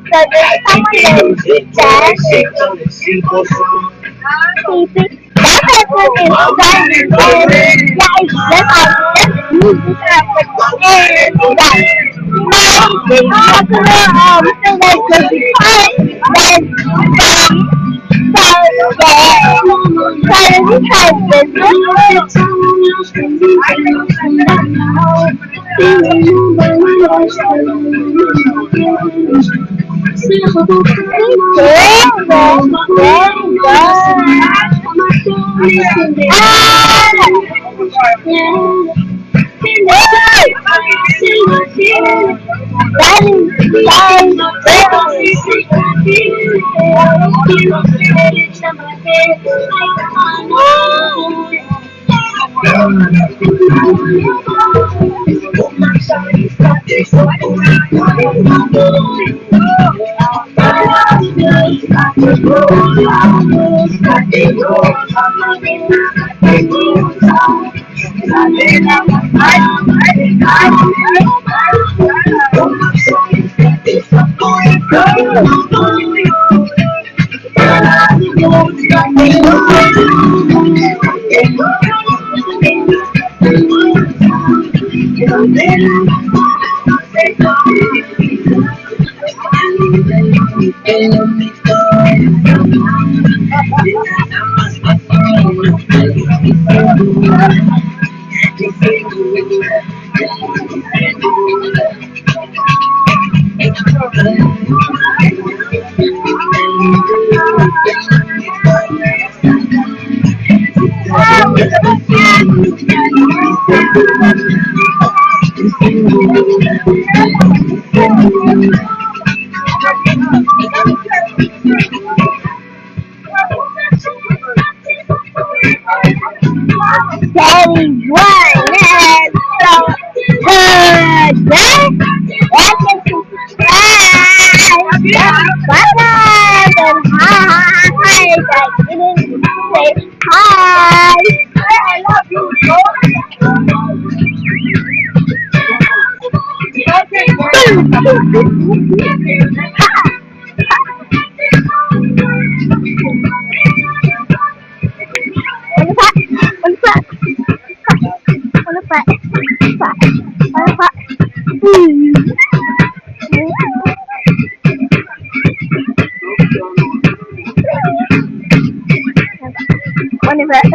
So there's someone that that person is driving and yeah, it's just music and now they talk about so that could be fun then we try Daddy one and so today that's a surprise. Bye and hi. I didn't say hi. I love you. What is that?